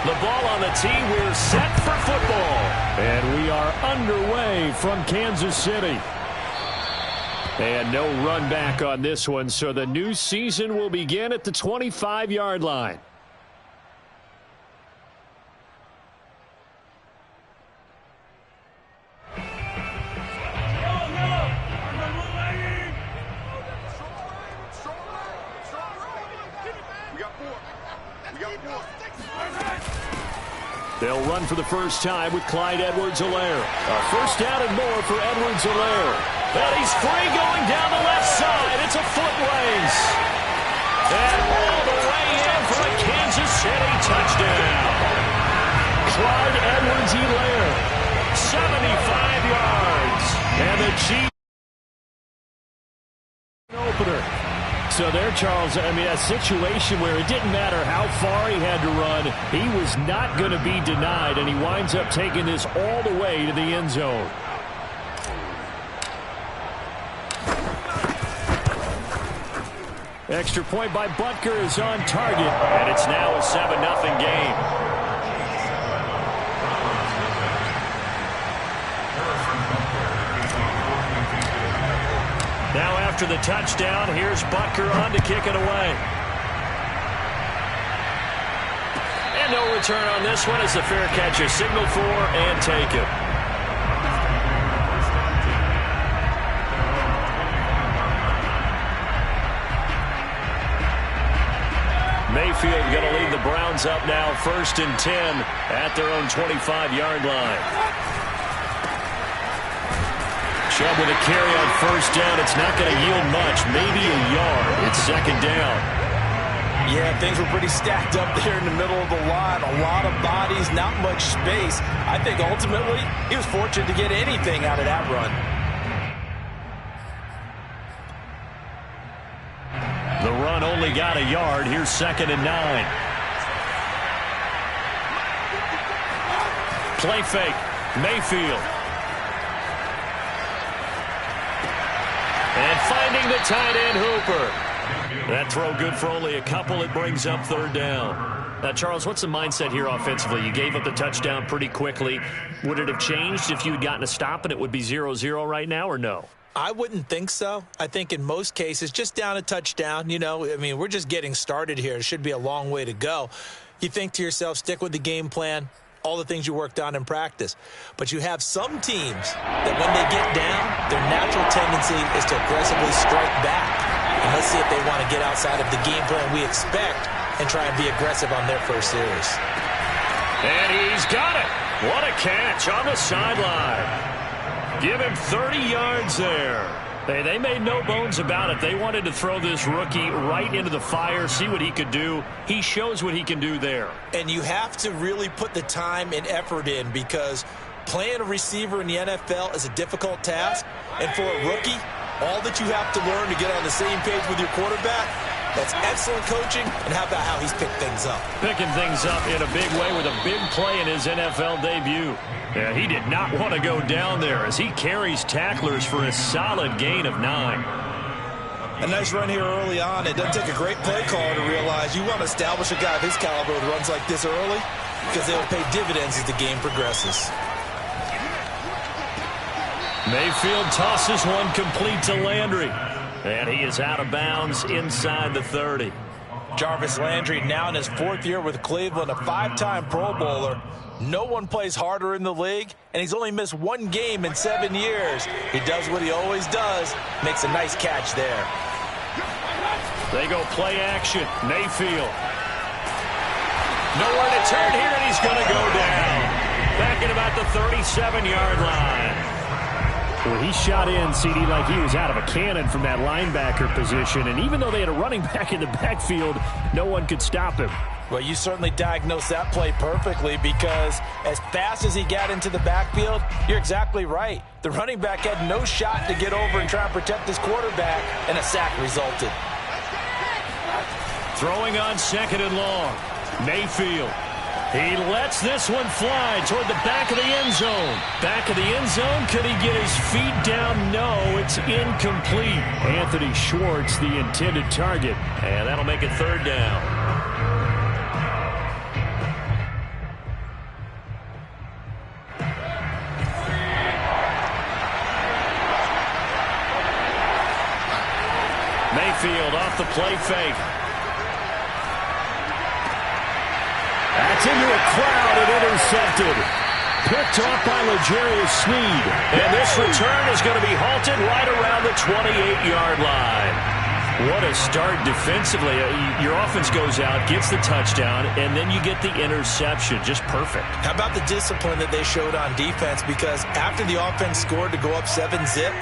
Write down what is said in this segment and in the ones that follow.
The ball on the tee. We're set for football. And we are underway from Kansas City. And no run back on this one, so the new season will begin at the 25-yard line. They'll run for the first time with Clyde Edwards-Helaire. A first down and more for Edwards-Helaire. And he's free going down the left side. It's a foot race. And all the way in for a Kansas City touchdown. Clyde Edwards-Helaire, 75 yards. And the Chiefs opener. So there, Charles, I mean, a situation where it didn't matter how far he had to run, he was not going to be denied, and he winds up taking this all the way to the end zone. Extra point by Butker is on target, and it's now a 7-0 game. Now after the touchdown, here's Butker on to kick it away. And no return on this one. It's a fair catch, a signal for, and take it. Mayfield going to lead the Browns up now, 1st and 10 at their own 25-yard line. Chubb with a carry on first down. It's not going to yield much, maybe a yard. It's 2nd down. Yeah, things were pretty stacked up there in the middle of the line. A lot of bodies, not much space. I think ultimately he was fortunate to get anything out of that run. The run only got a yard. Here's 2nd and 9. Play fake. Mayfield. And finding the tight end, Hooper. That throw good for only a couple. It brings up 3rd down. Now, Charles, what's the mindset here offensively? You gave up the touchdown pretty quickly. Would it have changed if you had gotten a stop and it would be 0-0 right now, or no? I wouldn't think so. I think in most cases, just down a touchdown, you know, I mean, we're just getting started here. It should be a long way to go. You think to yourself, stick with the game plan, all the things you worked on in practice. But you have some teams that when they get down, their natural tendency is to aggressively strike back. And let's see if they want to get outside of the game plan we expect and try and be aggressive on their first series. And he's got it. What a catch on the sideline. Give him 30 yards there. They made no bones about it. They wanted to throw this rookie right into the fire, see what he could do. He shows what he can do there. And you have to really put the time and effort in, because playing a receiver in the NFL is a difficult task. And for a rookie, all that you have to learn to get on the same page with your quarterback, that's excellent coaching. And how about how he's picked things up? Picking things up in a big way with a big play in his NFL debut. Yeah, he did not want to go down there as he carries tacklers for a solid gain of 9. A nice run here early on. It doesn't take a great play caller to realize you want to establish a guy of his caliber who runs like this early, because they'll pay dividends as the game progresses. Mayfield tosses one complete to Landry. And he is out of bounds inside the 30. Jarvis Landry now in his 4th year with Cleveland, a 5-time Pro Bowler. No one plays harder in the league, and he's only missed 1 game in 7 years. He does what he always does, makes a nice catch there. They go play action. Mayfield. Nowhere to turn here, and he's going to go down. Back at about the 37-yard line. Well, he shot in, CD, like he was out of a cannon from that linebacker position. And even though they had a running back in the backfield, no one could stop him. Well, you certainly diagnosed that play perfectly, because as fast as he got into the backfield, you're exactly right. The running back had no shot to get over and try and protect his quarterback, and a sack resulted. Throwing on 2nd and long. Mayfield. He lets this one fly toward the back of the end zone. Back of the end zone. Could he get his feet down? No, it's incomplete. Anthony Schwartz, the intended target. And that'll make it 3rd down. play fake. That's into a crowd and intercepted. Picked off by L'Jarius Sneed. And this return is going to be halted right around the 28-yard line. What a start defensively. Your offense goes out, gets the touchdown, and then you get the interception. Just perfect. How about the discipline that they showed on defense? Because after the offense scored to go up 7-zip,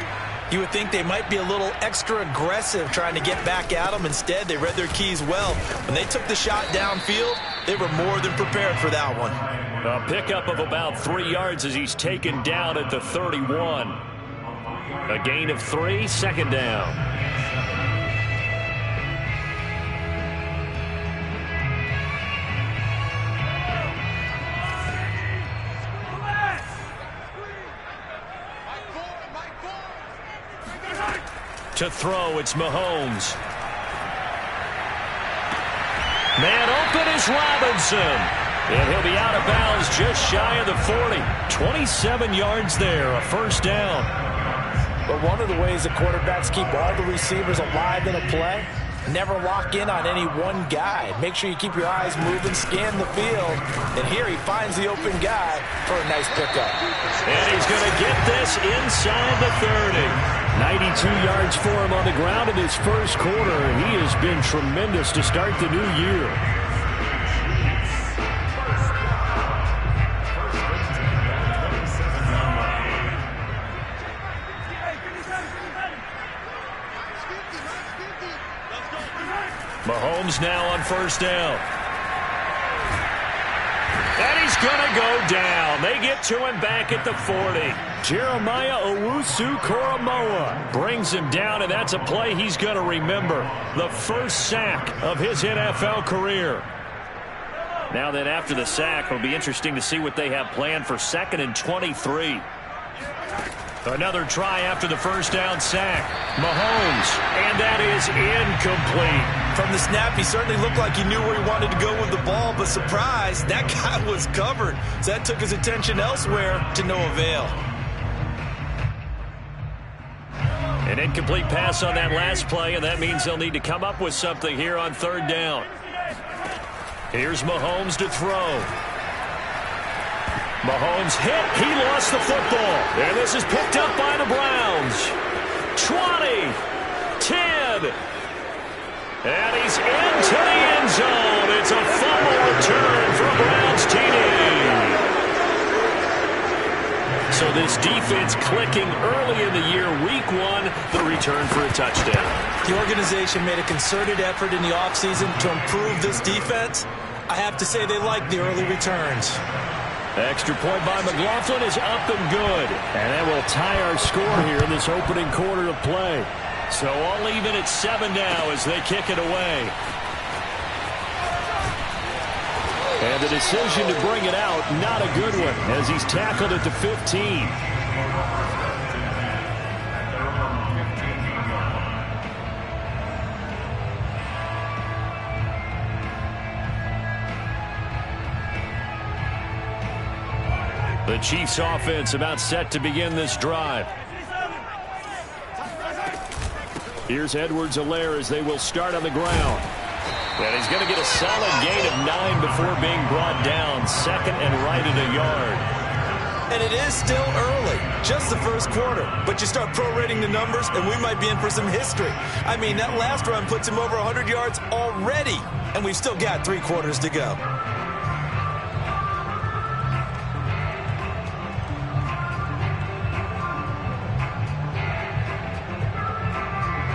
you would think they might be a little extra aggressive trying to get back at them. Instead, they read their keys well. When they took the shot downfield, they were more than prepared for that one. A pickup of about 3 yards as he's taken down at the 31. A gain of 3, second down. To throw, it's Mahomes. Man open is Robinson. And he'll be out of bounds just shy of the 40. 27 yards there, a first down. But one of the ways the quarterbacks keep all the receivers alive in a play, never lock in on any one guy. Make sure you keep your eyes moving, scan the field. And here he finds the open guy for a nice pickup. And he's going to get this inside the 30. 92 yards for him on the ground in his first quarter. He has been tremendous to start the new year. Mahomes now on first down. And he's going to go down. They get to him back at the 40. Jeremiah Owusu-Koramoah brings him down, and that's a play he's going to remember. The first sack of his NFL career. Now then, after the sack, it'll be interesting to see what they have planned for 2nd and 23. Another try after the first down sack. Mahomes, and that is incomplete. From the snap, he certainly looked like he knew where he wanted to go with the ball, but surprise, that guy was covered. So that took his attention elsewhere to no avail. An incomplete pass on that last play, and that means they'll need to come up with something here on third down. Here's Mahomes to throw. Mahomes hit. He lost the football. And this is picked up by the Browns. 20, 10. And he's into the end zone. It's a fumble return for a Browns TD. So this defense clicking early in the year. Week 1, the return for a touchdown. The organization made a concerted effort in the offseason to improve this defense. I have to say they like the early returns. Extra point by McLaughlin is up and good. And that will tie our score here in this opening quarter of play. So all even at 7 now as they kick it away. And the decision to bring it out, not a good one, as he's tackled at the 15. The Chiefs offense about set to begin this drive. Here's Edwards-Helaire as they will start on the ground. And he's going to get a solid gain of 9 before being brought down. 2nd and right at a yard. And it is still early, just the first quarter. But you start prorating the numbers, and we might be in for some history. I mean, that last run puts him over 100 yards already, and we've still got 3 quarters to go.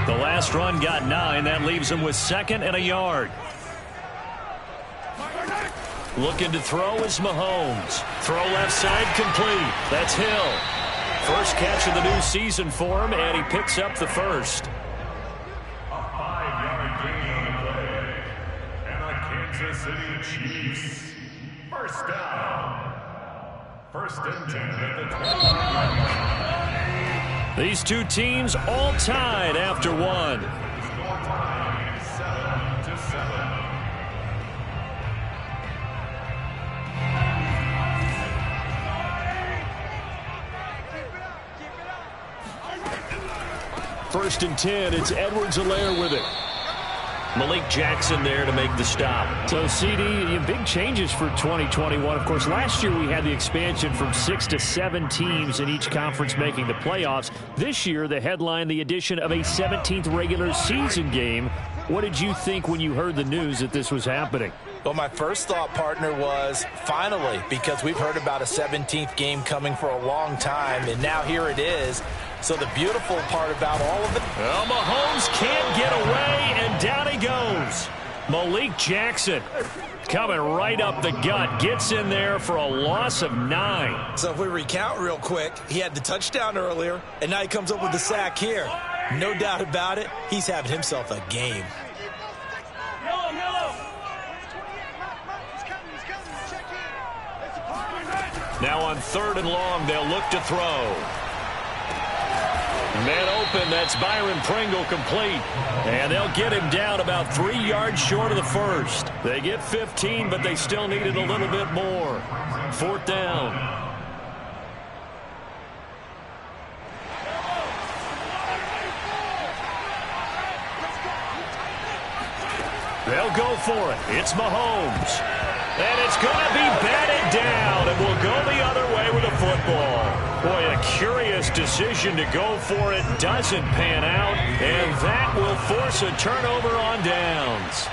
The last run got 9. That leaves him with 2nd and a yard. Looking to throw is Mahomes. Throw left side complete. That's Hill. First catch of the new season for him, and he picks up the first. A 5-yard gain on the play. And the Kansas City Chiefs. First down. 1st and 10 at the 25-yard line. These two teams all tied after one. Score time 7-7. First and 10, it's Edwards-Helaire with it. Malik Jackson there to make the stop. So, CD, big changes for 2021. Of course, last year we had the expansion from 6 to 7 teams in each conference making the playoffs. This year, the headline, the addition of a 17th regular season game. What did you think when you heard the news that this was happening? Well, my first thought, partner, was finally, because we've heard about a 17th game coming for a long time, and now here it is. So the beautiful part about all of it. Well, Mahomes can't get away, and down he goes. Malik Jackson coming right up the gut, gets in there for a loss of 9. So if we recount real quick, he had the touchdown earlier, and now he comes up with the sack here. No doubt about it, he's having himself a game. Now on 3rd and long, they'll look to throw. Man open, that's Byron Pringle complete. And they'll get him down about 3 yards short of the first. They get 15, but they still needed a little bit more. 4th down. They'll go for it. It's Mahomes. And it's going to be batted down, and will go the other way with the football. Boy, a curious decision to go for it. Doesn't pan out, and that will force a turnover on downs.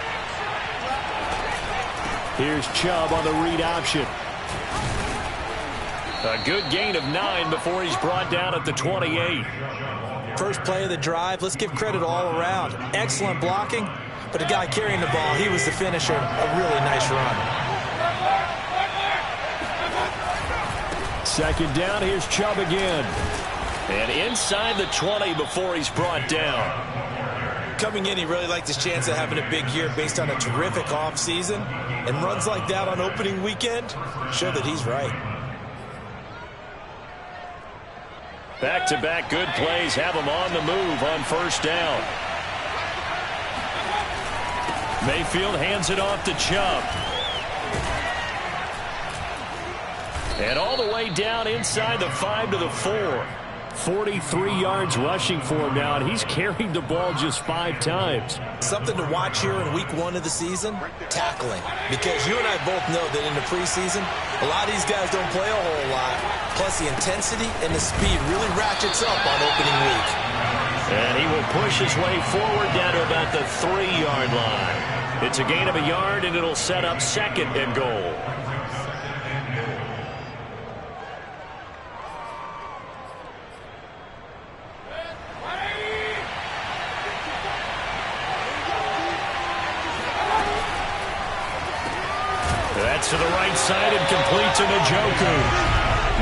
Here's Chubb on the read option. A good gain of 9 before he's brought down at the 28. First play of the drive, let's give credit all around. Excellent blocking, but the guy carrying the ball, he was the finisher. A really nice run. 2nd down, here's Chubb again. And inside the 20 before he's brought down. Coming in, he really liked his chance of having a big year based on a terrific offseason. And runs like that on opening weekend show that he's right. Back-to-back good plays have him on the move on 1st down. Mayfield hands it off to Chubb. And all the way down inside the 5 to the 4. 43 yards rushing for him now, and he's carried the ball just 5 times. Something to watch here in week 1 of the season, tackling. Because you and I both know that in the preseason, a lot of these guys don't play a whole lot. Plus the intensity and the speed really ratchets up on opening week. And he will push his way forward down to about the 3-yard line. It's a gain of a yard, and it'll set up 2nd and goal. That's to the right side and complete to Njoku.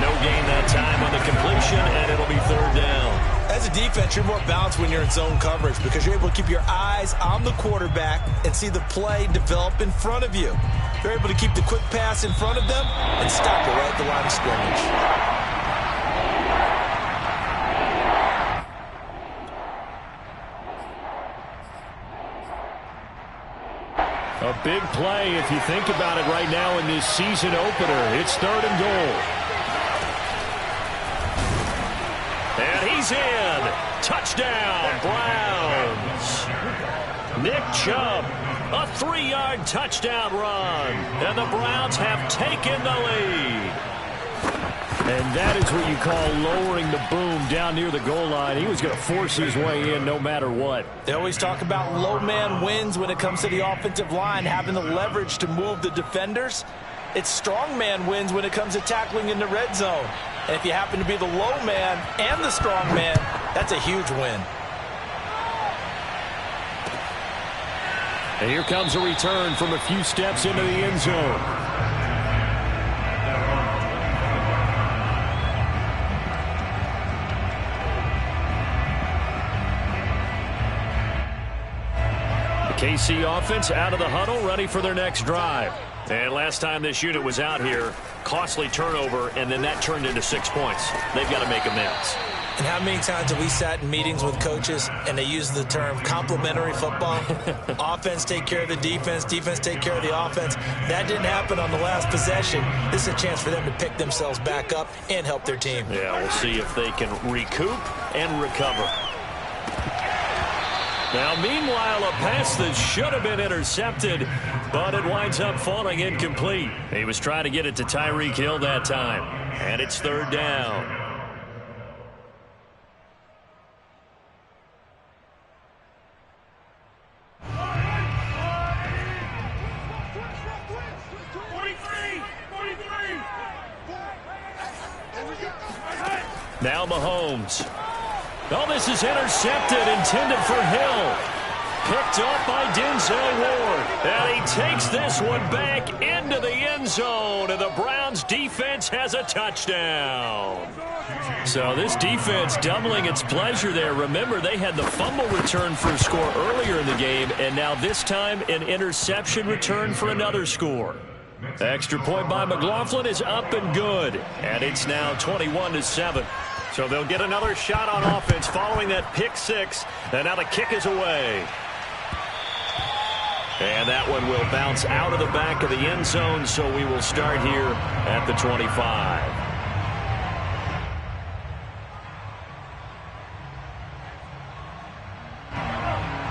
No gain that time on the completion, and it'll be 3rd down. As a defense, you're more balanced when you're in zone coverage because you're able to keep your eyes on the quarterback and see the play develop in front of you. You're able to keep the quick pass in front of them and stop it right at the line of scrimmage. A big play if you think about it right now in this season opener. It's 3rd and goal. And he's in. Touchdown, Browns. Nick Chubb, a 3-yard touchdown run. And the Browns have taken the lead. And that is what you call lowering the boom down near the goal line. He was going to force his way in no matter what. They always talk about low man wins when it comes to the offensive line, having the leverage to move the defenders. It's strong man wins when it comes to tackling in the red zone. And if you happen to be the low man and the strong man, that's a huge win. And here comes a return from a few steps into the end zone. KC offense out of the huddle, ready for their next drive. And last time this unit was out here, costly turnover, and then that turned into 6 points. They've got to make amends. And how many times have we sat in meetings with coaches and they use the term complementary football? Offense take care of the defense, defense take care of the offense. That didn't happen on the last possession. This is a chance for them to pick themselves back up and help their team. Yeah, we'll see if they can recoup and recover. Now, meanwhile, a pass that should have been intercepted, but it winds up falling incomplete. He was trying to get it to Tyreek Hill that time, and it's third down. Now Mahomes. Oh, this is intercepted, intended for Hill. Picked up by Denzel Ward. And he takes this one back into the end zone, and the Browns defense has a touchdown. So this defense doubling its pleasure there. Remember, they had the fumble return for a score earlier in the game, and now this time an interception return for another score. Extra point by McLaughlin is up and good, and it's now 21-7. So they'll get another shot on offense following that pick six, and now the kick is away. And that one will bounce out of the back of the end zone, so we will start here at the 25.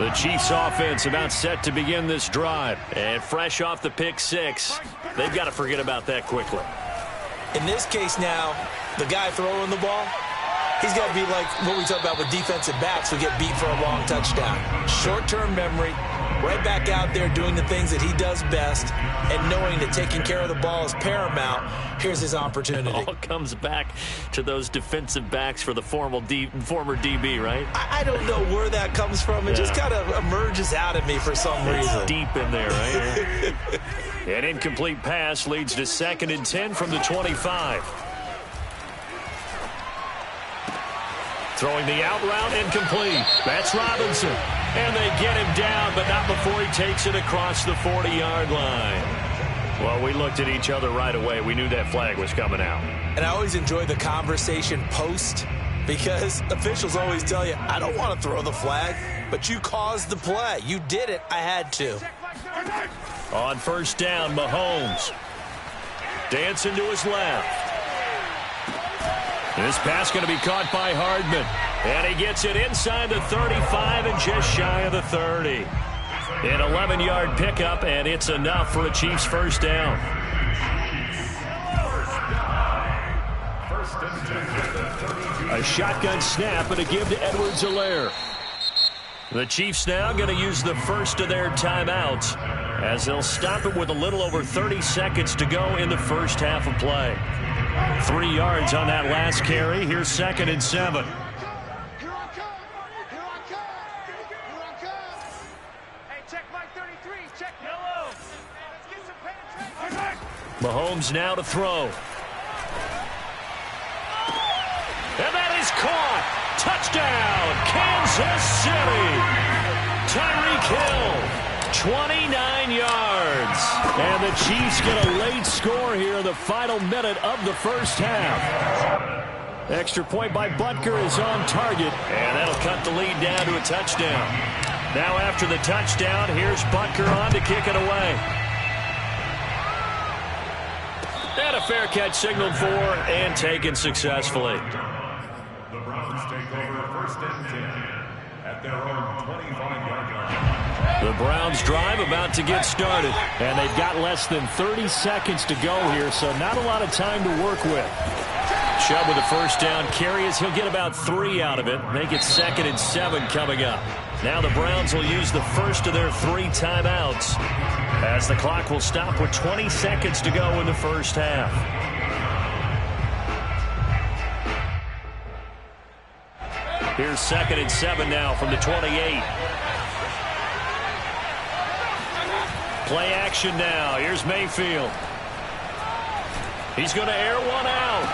The Chiefs offense about set to begin this drive. And fresh off the pick six, they've got to forget about that quickly. In this case now, the guy throwing the ball, he's got to be like what we talk about with defensive backs who get beat for a long touchdown. Short-term memory, right back out there doing the things that he does best, and knowing that taking care of the ball is paramount. Here's his opportunity. It all comes back to those defensive backs for the former DB, right? I don't know where that comes from. It just kind of emerges out of me for some reason. Deep in there, right? An incomplete pass leads to 2nd and 10 from the 25. Throwing the out route, incomplete. That's Robinson. And they get him down, but not before he takes it across the 40-yard line. Well, we looked at each other right away. We knew that flag was coming out. And I always enjoy the conversation post, because officials always tell you, I don't want to throw the flag, but you caused the play. You did it. I had to. On first down, Mahomes. Dancing to his left. This pass going to be caught by Hardman. And he gets it inside the 35 and just shy of the 30. An 11-yard pickup, and it's enough for a Chiefs first down. A shotgun snap and a give to Edwards-Helaire. The Chiefs now going to use the first of their timeouts as they'll stop it with a little over 30 seconds to go in the first half of play. 3 yards on that last carry. Here's 2nd and 7. Mahomes now to throw. And that is caught. Touchdown, Kansas City. Tyreek Hill, 29 yards. And the Chiefs get a late score here in the final minute of the first half. Extra point by Butker is on target, and that'll cut the lead down to a touchdown. Now after the touchdown, here's Butker on to kick it away. And a fair catch signaled for and taken successfully. The Browns take over 1st and 10 at their own 25-yard line. The Browns drive about to get started, and they've got less than 30 seconds to go here, so not a lot of time to work with. Chubb with a first down carry as he'll get about 3 out of it. Make it 2nd and 7 coming up. Now the Browns will use the first of their 3 timeouts as the clock will stop with 20 seconds to go in the first half. Here's 2nd and 7 now from the 28. Play action now. Here's Mayfield. He's going to air one out.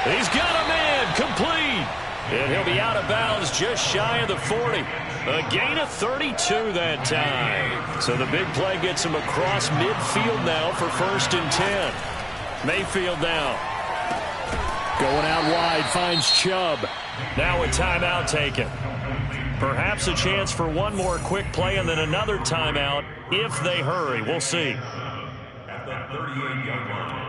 He's got him in. Complete. And he'll be out of bounds just shy of the 40. A gain of 32 that time. So the big play gets him across midfield now for 1st and 10. Mayfield now. Going out wide, finds Chubb. Now a timeout taken. Perhaps a chance for one more quick play and then another timeout if they hurry. We'll see. At the 38-yard line.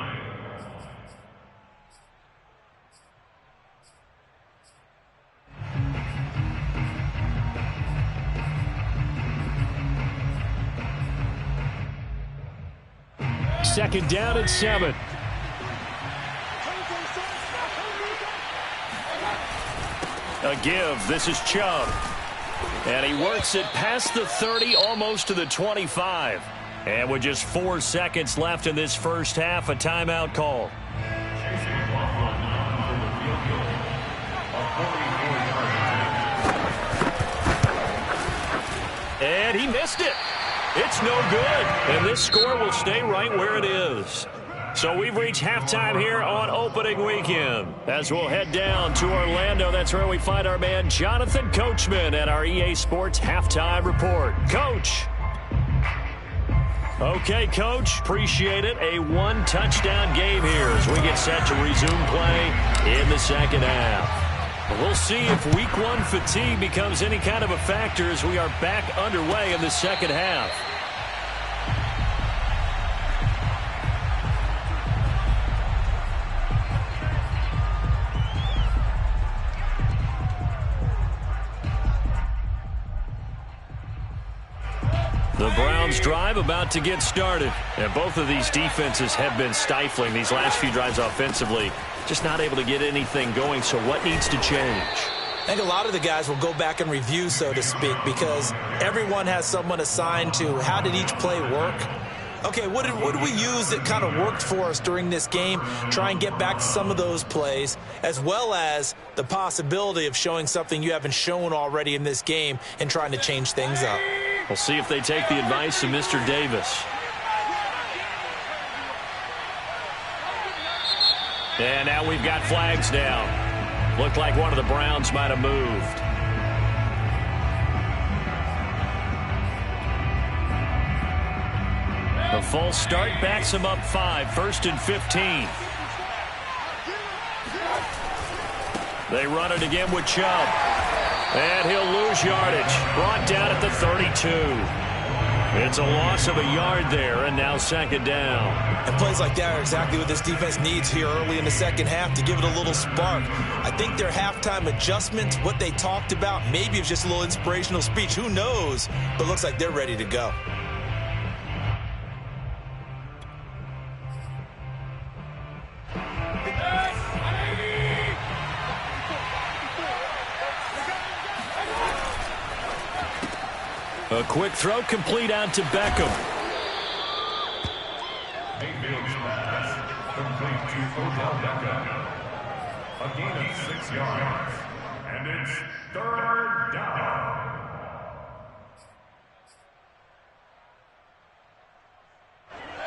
second down and 7. A give. This is Chubb. And he works it past the 30, almost to the 25. And with just 4 seconds left in this first half, a timeout call. And he missed it. It's no good. And this score will stay right where it is. So we've reached halftime here on opening weekend. As we'll head down to Orlando, that's where we find our man Jonathan Coachman at our EA Sports Halftime Report. Coach. Okay, Coach, appreciate it. A one-touchdown game here as we get set to resume play in the second half. We'll see if Week 1 fatigue becomes any kind of a factor as we are back underway in the second half. The Browns drive about to get started. And both of these defenses have been stifling these last few drives offensively. Just not able to get anything going, so what needs to change? I think a lot of the guys will go back and review, so to speak, because everyone has someone assigned to how did each play work. Okay, what did we use that kind of worked for us during this game? Try and get back to some of those plays, as well as the possibility of showing something you haven't shown already in this game and trying to change things up. We'll see if they take the advice of Mr. Davis. And now we've got flags down. Looked like one of the Browns might have moved. A false start backs him up 5, 1st and 15. They run it again with Chubb. And he'll lose yardage. Brought down at the 32. It's a loss of a yard there, and now second down. And plays like that are exactly what this defense needs here early in the second half to give it a little spark. I think their halftime adjustments, what they talked about, maybe it's just a little inspirational speech. Who knows? But it looks like they're ready to go. A quick throw complete out to Beckham. Mayfield's pass complete to Odell Beckham. A gain of 6 yards. And it's 3rd down.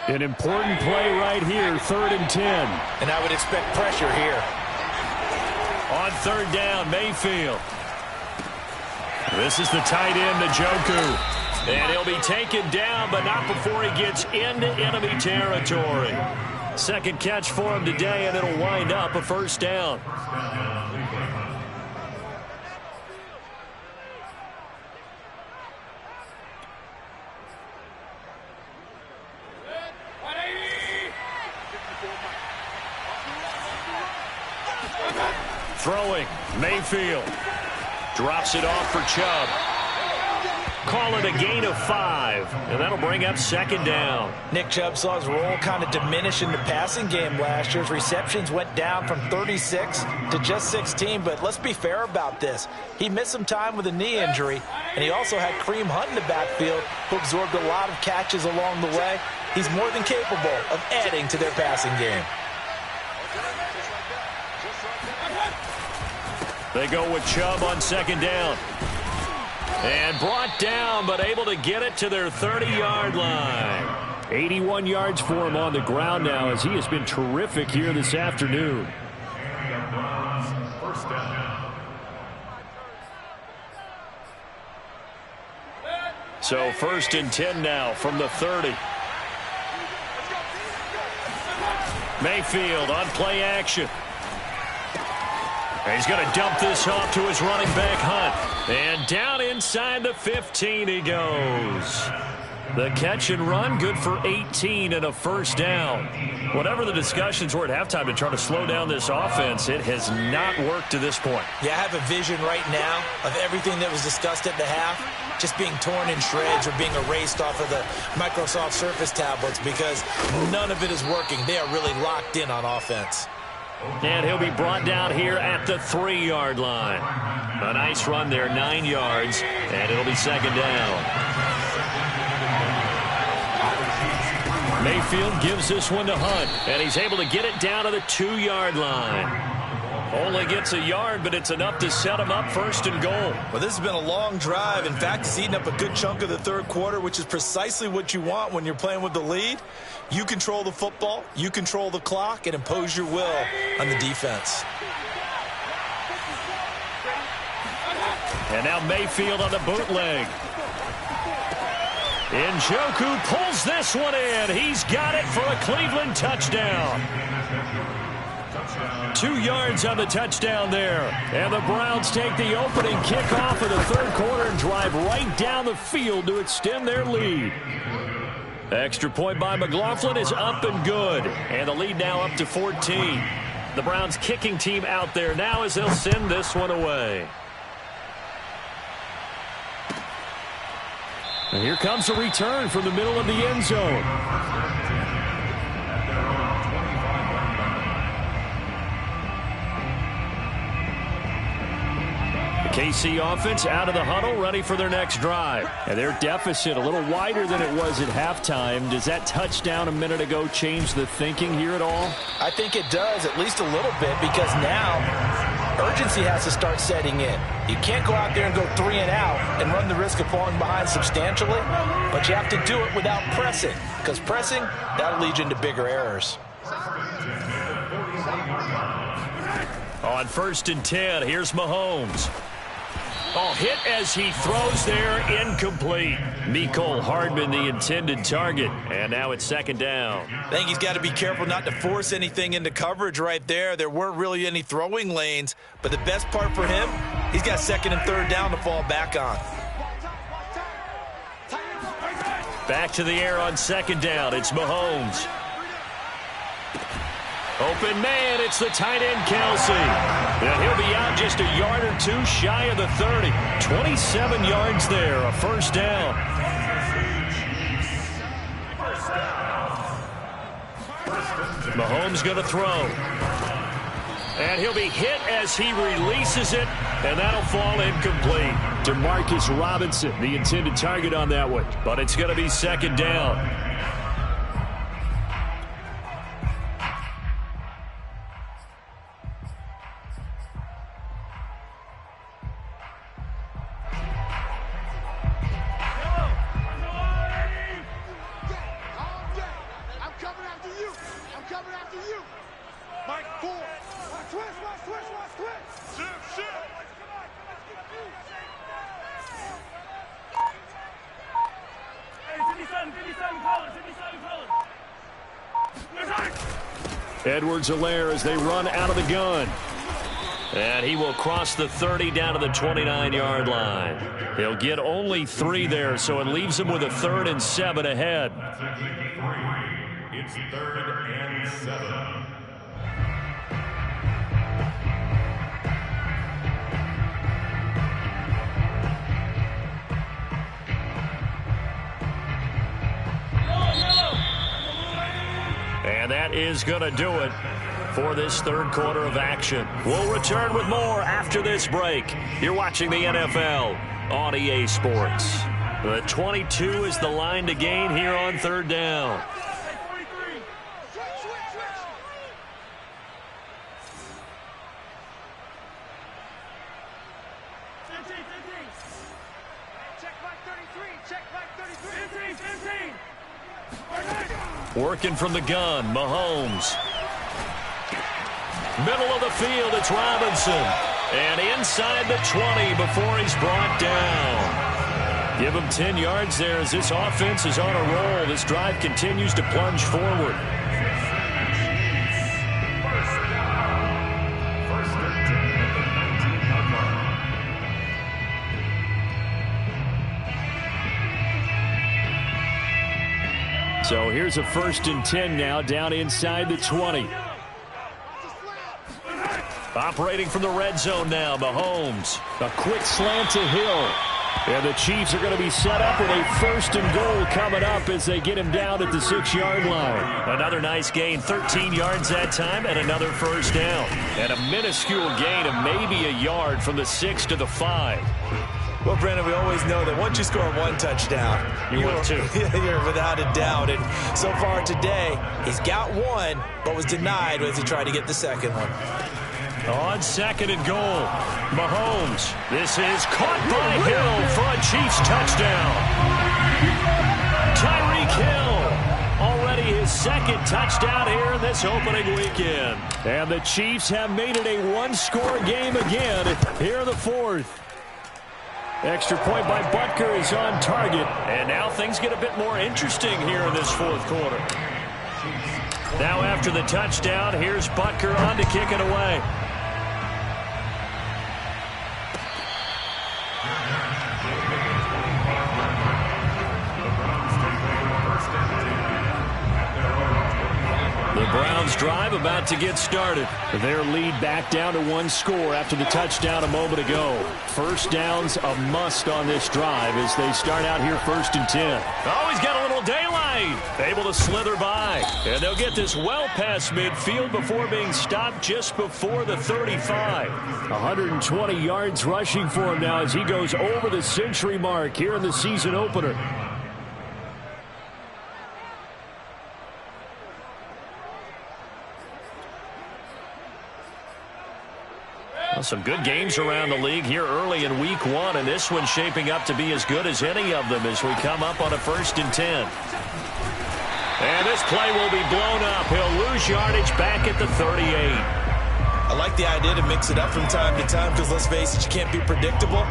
An important play right here, 3rd and 10. And I would expect pressure here. On 3rd down, Mayfield. This is the tight end, Njoku. And he'll be taken down, but not before he gets into enemy territory. Second catch for him today, and it'll wind up a 1st down. Throwing, Mayfield. Drops it off for Chubb. Call it a gain of 5, and that'll bring up 2nd down. Nick Chubb saw his role kind of diminish in the passing game last year. His receptions went down from 36 to just 16, but let's be fair about this. He missed some time with a knee injury, and he also had Kareem Hunt in the backfield, who absorbed a lot of catches along the way. He's more than capable of adding to their passing game. They go with Chubb on 2nd down. And brought down, but able to get it to their 30-yard line. 81 yards for him on the ground now, as he has been terrific here this afternoon. So 1st and 10 now from the 30. Mayfield on play action. He's going to dump this off to his running back, Hunt. And down inside the 15 he goes. The catch and run, good for 18 and a 1st down. Whatever the discussions were at halftime to try to slow down this offense, it has not worked to this point. Yeah, I have a vision right now of everything that was discussed at the half. just being torn in shreds or being erased off of the Microsoft Surface tablets because none of it is working. They are really locked in on offense. And he'll be brought down here at the 3-yard line. A nice run there, 9 yards, and it'll be second down. Mayfield gives this one to Hunt, and he's able to get it down to the 2-yard line. Only gets a yard, but it's enough to set him up first and goal. Well, this has been a long drive. In fact, it's eaten up a good chunk of the third quarter, which is precisely what you want when you're playing with the lead. You control the football, you control the clock, and impose your will on the defense. And now Mayfield on the bootleg. Njoku pulls this one in. He's got it for a Cleveland touchdown. 2 yards on the touchdown there. And the Browns take the opening kickoff of the third quarter and drive right down the field to extend their lead. Extra point by McLaughlin is up and good. And the lead now up to 14. The Browns kicking team out there now as they'll send this one away. And here comes a return from the middle of the end zone. KC offense out of the huddle, ready for their next drive. And their deficit a little wider than it was at halftime. Does that touchdown a minute ago change the thinking here at all? I think it does, at least a little bit, because now urgency has to start setting in. You can't go out there and go 3 and out and run the risk of falling behind substantially, but you have to do it without pressing, because pressing, that'll lead you into bigger errors. On 1st and 10, here's Mahomes. Oh, hit as he throws there, incomplete. Mecole Hardman, the intended target, and now it's second down. I think he's got to be careful not to force anything into coverage right there. There weren't really any throwing lanes, but the best part for him, he's got 2nd and 3rd down to fall back on. Back to the air on 2nd down. It's Mahomes. Open man, it's the tight end, Kelsey. And he'll be out just a yard or 2 shy of the 30. 27 yards there, a first down. Mahomes going to throw. And he'll be hit as he releases it, and that'll fall incomplete. Demarcus Robinson, the intended target on that one. But it's going to be second down. Edwards-Helaire as they run out of the gun. And he will cross the 30 down to the 29-yard line. He'll get only 3 there, so it leaves him with a 3rd and 7 ahead. It's 3rd and 7. And that is going to do it for this third quarter of action. We'll return with more after this break. You're watching the NFL on EA Sports. The 22 is the line to gain here on 3rd down. Working from the gun, Mahomes. Middle of the field, it's Robinson. And inside the 20 before he's brought down. Give him 10 yards there as this offense is on a roll. This drive continues to plunge forward. So here's a 1st and 10 now down inside the 20. Operating from the red zone now, Mahomes. A quick slant to Hill. And the Chiefs are going to be set up with a 1st and goal coming up as they get him down at the 6-yard line. Another nice gain, 13 yards that time, and another 1st down. And a minuscule gain of maybe a yard from the 6 to the 5. Well, Brandon, we always know that once you score 1 touchdown, you win 2. You're without a doubt. And so far today, he's got 1, but was denied as he tried to get the 2nd one. On 2nd and goal, Mahomes. This is caught by Hill for a Chiefs touchdown. Tyreek Hill, already his 2nd touchdown here in this opening weekend. And the Chiefs have made it a 1-score game again here in the 4th. Extra point by Butker is on target. And now things get a bit more interesting here in this 4th quarter. Now after the touchdown, here's Butker on to kick it away. The Browns drive about to get started. Their lead back down to 1 score after the touchdown a moment ago. 1st downs a must on this drive as they start out here 1st and 10. Oh, he's got a little daylight. Able to slither by. And they'll get this well past midfield before being stopped just before the 35. 120 yards rushing for him now as he goes over the century mark here in the season opener. Well, some good games around the league here early in week 1, and this one's shaping up to be as good as any of them as we come up on a 1st and 10. And this play will be blown up. He'll lose yardage back at the 38. I like the idea to mix it up from time to time because, let's face it, you can't be predictable.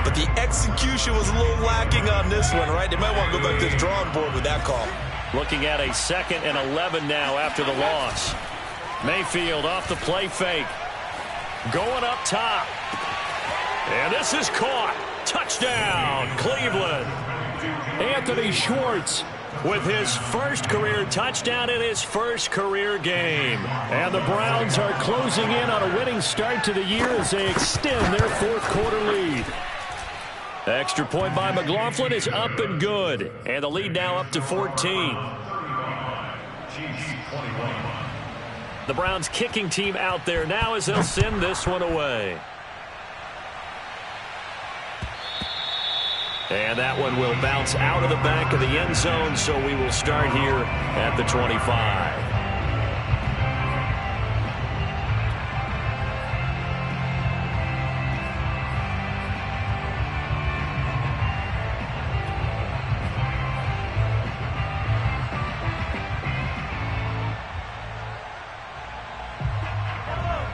But the execution was a little lacking on this one, right? They might want to go back to the drawing board with that call. Looking at a 2nd and 11 now after the loss. Mayfield off the play fake. Going up top. And this is caught. Touchdown, Cleveland. Anthony Schwartz with his 1st career touchdown in his 1st career game. And the Browns are closing in on a winning start to the year as they extend their 4th quarter lead. Extra point by McLaughlin is up and good. And the lead now up to 14. The Browns kicking team out there now as they'll send this one away. And that one will bounce out of the back of the end zone, so we will start here at the 25.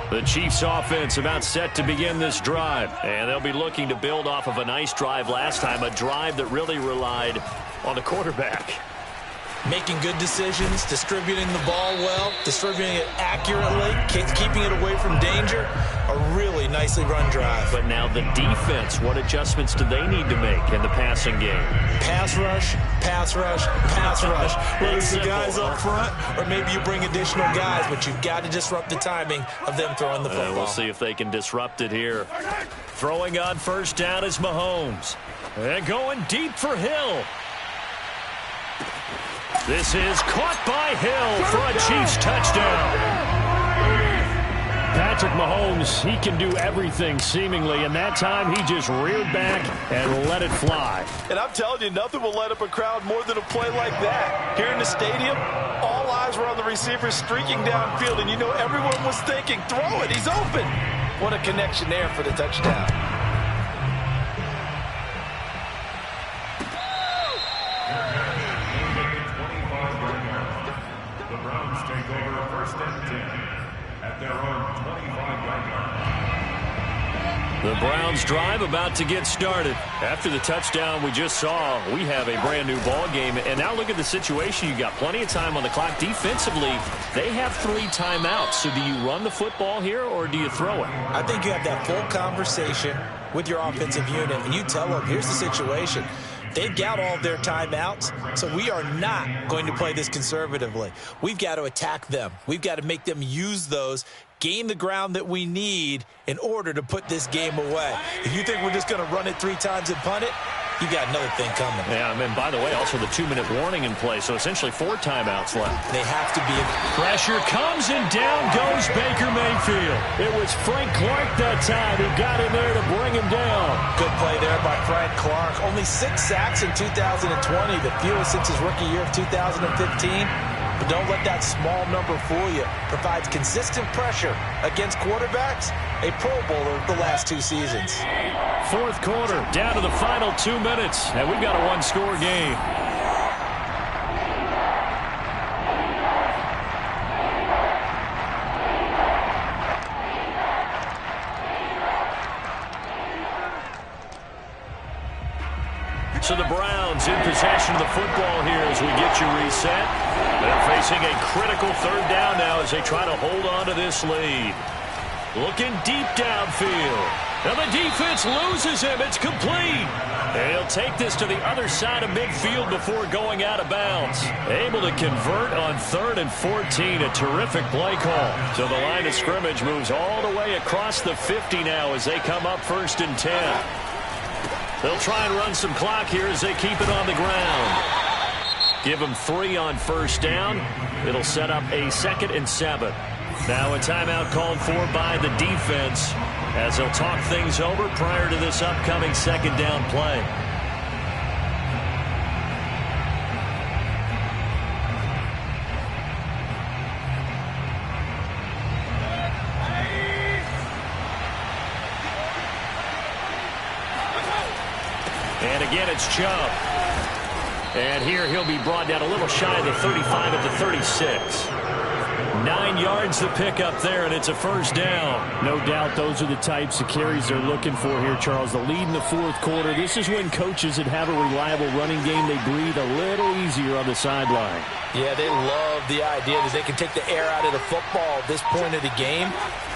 The Chiefs offense about set to begin this drive, and they'll be looking to build off of a nice drive last time, a drive that really relied on the quarterback. Making good decisions, distributing the ball well, distributing it accurately, keeping it away from danger. A really nicely run drive. But now the defense, what adjustments do they need to make in the passing game? Pass rush, pass rush, pass rush. Whether it's the guys up front or maybe you bring additional guys, but you've got to disrupt the timing of them throwing the football. We'll see if they can disrupt it here. Throwing on 1st down is Mahomes. And going deep for Hill. This is caught by Hill for a Chiefs touchdown. Patrick Mahomes, he can do everything seemingly, and that time he just reared back and let it fly. And I'm telling you, nothing will light up a crowd more than a play like that. Here in the stadium, all eyes were on the receiver streaking downfield, and you know everyone was thinking, throw it, he's open. What a connection there for the touchdown. The Browns take over 1st and 10 at their own 25-yard line. The Browns drive about to get started. After the touchdown we just saw, we have a brand new ball game. And now look at the situation. You got plenty of time on the clock. Defensively, they have 3 timeouts. So do you run the football here or do you throw it? I think you have that full conversation with your offensive unit, and you tell them, here's the situation. They've got all of their timeouts, so we are not going to play this conservatively. We've got to attack them. We've got to make them use those gain the ground that we need in order to put this game away. If you think we're just going to run it 3 times and punt it, you got another thing coming. Yeah, and by the way, also the 2-minute warning in play, so essentially 4 timeouts left. They have to be. Pressure comes, and down goes Baker Mayfield. It was Frank Clark that time who got in there to bring him down. Good play there by Frank Clark. Only 6 sacks in 2020, the fewest since his rookie year of 2015. But don't let that small number fool you. Provides consistent pressure against quarterbacks. A Pro Bowler the last 2 seasons. Fourth quarter, down to the final 2 minutes, and we've got a 1-score game. So the Browns in possession of the football here as we get you reset. They're facing a critical 3rd down now as they try to hold on to this lead. Looking deep downfield. Now the defense loses him. It's complete. And he'll take this to the other side of midfield before going out of bounds. Able to convert on 3rd and 14. A terrific play call. So the line of scrimmage moves all the way across the 50 now as they come up 1st and 10. They'll try and run some clock here as they keep it on the ground. Give them 3 on 1st down. It'll set up a 2nd and 7. Now a timeout called for by the defense as they'll talk things over prior to this upcoming 2nd down play. And again, it's Chubb. And here he'll be brought down a little shy of the 35 at the 36. 9 yards to pick up there, and it's a 1st down. No doubt those are the types of carries they're looking for here, Charles. The lead in the 4th quarter. This is when coaches that have a reliable running game, they breathe a little easier on the sideline. Yeah, they love the idea that they can take the air out of the football at this point of the game.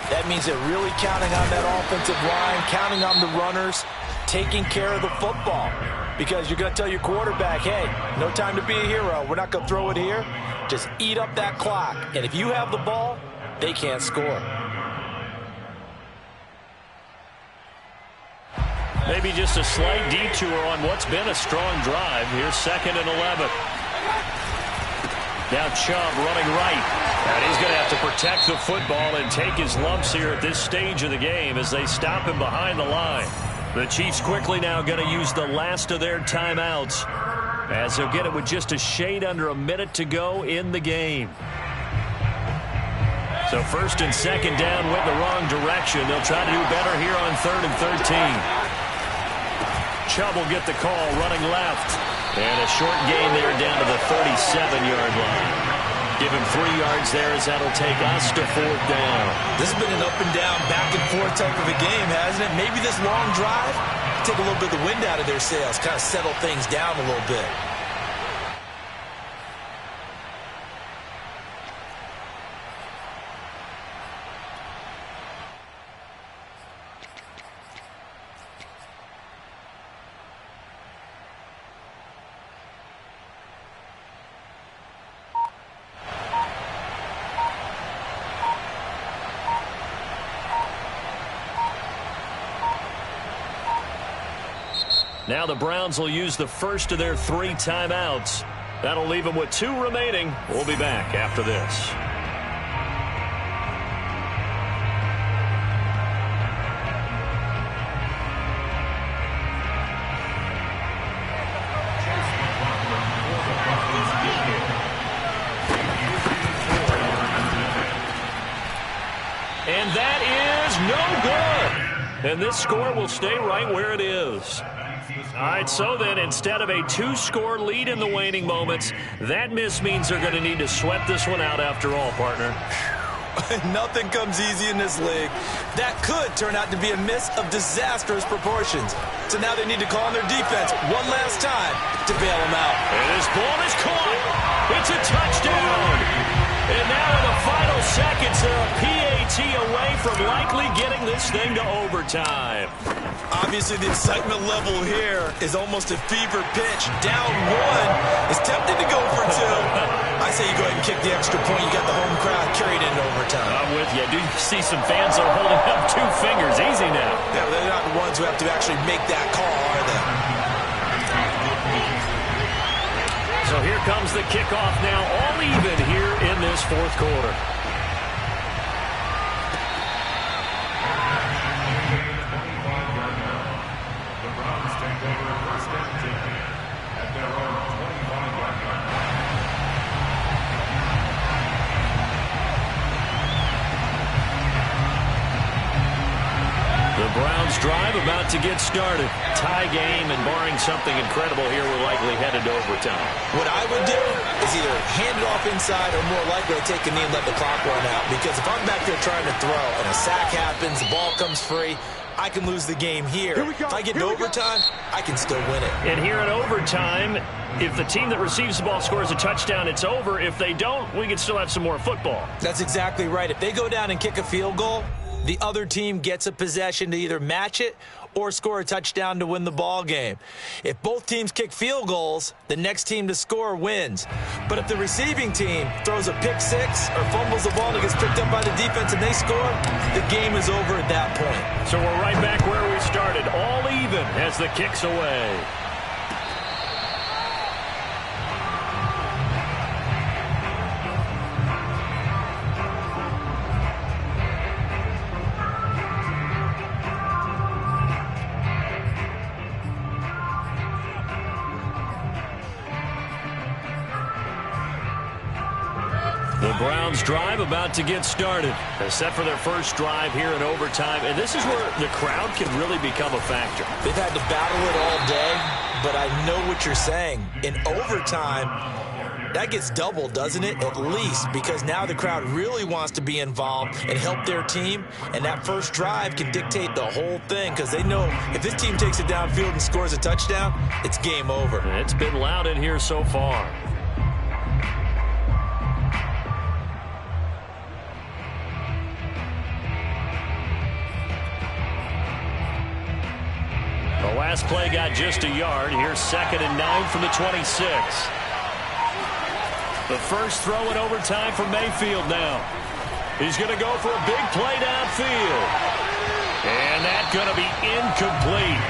That means they're really counting on that offensive line, counting on the runners, taking care of the football. Because you're going to tell your quarterback, hey, no time to be a hero. We're not going to throw it here. Just eat up that clock. And if you have the ball, they can't score. Maybe just a slight detour on what's been a strong drive. Here's 2nd and 11. Now Chubb running right. And he's going to have to protect the football and take his lumps here at this stage of the game as they stop him behind the line. The Chiefs quickly now going to use the last of their timeouts as they'll get it with just a shade under a minute to go in the game. So 1st and 2nd down went the wrong direction. They'll try to do better here on 3rd and 13. Chubb will get the call running left. And a short gain there down to the 37-yard line. Give him 3 yards there as that'll take us to 4th down. This has been an up and down, back and forth type of a game, hasn't it? Maybe this long drive, take a little bit of the wind out of their sails, kind of settle things down a little bit. Now the Browns will use the first of their 3 timeouts. That'll leave them with 2 remaining. We'll be back after this. And that is no good. And this score will stay right where it is. All right, so then instead of a 2-score lead in the waning moments, that miss means they're going to need to sweat this one out after all, partner. Nothing comes easy in this league. That could turn out to be a miss of disastrous proportions. So now they need to call on their defense one last time to bail them out. And this ball is caught. It's a touchdown. And now in the final seconds, they're a PAT away from likely getting this thing to overtime. Obviously, the excitement level here is almost a fever pitch. Down 1 is tempted to go for 2. I say say you go ahead and kick the extra point. You got the home crowd carried into overtime. I'm with you. I do see some fans are holding up 2 fingers. Easy now. Yeah, they're not the ones who have to actually make that call, are they? So here comes the kickoff now, all even here in this fourth quarter. The Browns drive about to get started. Tie game, and barring something incredible here, we're likely headed to overtime. What I would do is either hand it off inside or more likely to take a knee and let the clock run out. Because if I'm back there trying to throw and a sack happens, the ball comes free, I can lose the game here. If I get to overtime, I can still win it. And here in overtime, if the team that receives the ball scores a touchdown, it's over. If they don't, we can still have some more football. That's exactly right. If they go down and kick a field goal, the other team gets a possession to either match it or score a touchdown to win the ball game. If both teams kick field goals, the next team to score wins. But if the receiving team throws a pick six or fumbles the ball and it gets picked up by the defense and they score, the game is over at that point. So we're right back where we started, all even as the kick's away. The Browns drive about to get started. They're set for their first drive here in overtime, and this is where the crowd can really become a factor. They've had to battle it all day, but I know what you're saying. In overtime, that gets doubled, doesn't it? At least, because now the crowd really wants to be involved and help their team, and that first drive can dictate the whole thing because they know if this team takes it downfield and scores a touchdown, it's game over. It's been loud in here so far. The last play got just a yard. Here's 2nd and 9 from the 26. The first throw in overtime for Mayfield now. He's going to go for a big play downfield. And that's going to be incomplete.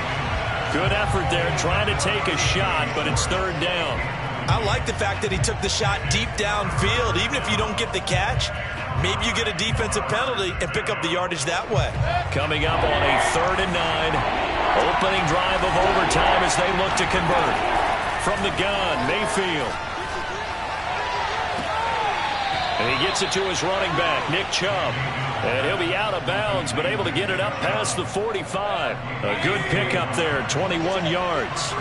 Good effort there trying to take a shot, but it's 3rd down. I like the fact that he took the shot deep downfield. Even if you don't get the catch, maybe you get a defensive penalty and pick up the yardage that way. Coming up on a 3rd and 9. Opening drive of overtime as they look to convert. From the gun, Mayfield. And he gets it to his running back, Nick Chubb. And he'll be out of bounds, but able to get it up past the 45. A good pickup there, 21 yards.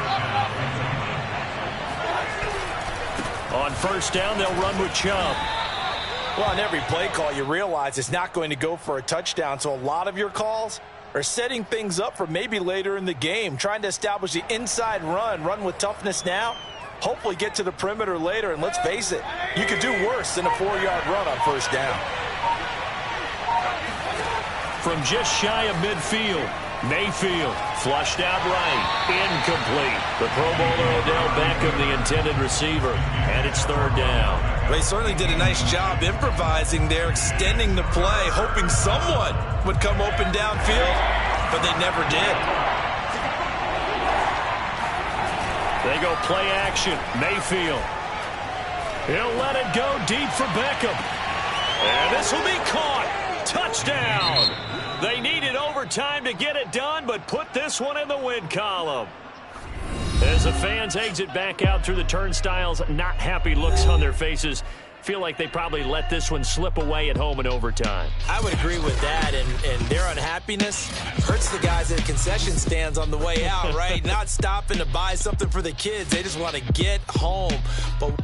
On first down, they'll run with Chubb. Well, on every play call, you realize it's not going to go for a touchdown, so a lot of your calls are setting things up for maybe later in the game, trying to establish the inside run with toughness now, hopefully get to the perimeter later, and let's face it, you could do worse than a 4-yard run on first down. From just shy of midfield, Mayfield flushed out right, incomplete. The Pro Bowler Odell Beckham, the intended receiver, and it's 3rd down. Well, he certainly did a nice job improvising there, extending the play, hoping someone would come open downfield, but they never did. They go play action. Mayfield. He'll let it go deep for Beckham. And this will be caught. Touchdown. They needed overtime to get it done, but put this one in the win column. As the fans exit back out through the turnstiles, not happy looks on their faces. Feel like they probably let this one slip away at home in overtime. I would agree with that, and their unhappiness hurts the guys at concession stands on the way out, right? Not stopping to buy something for the kids. They just want to get home. But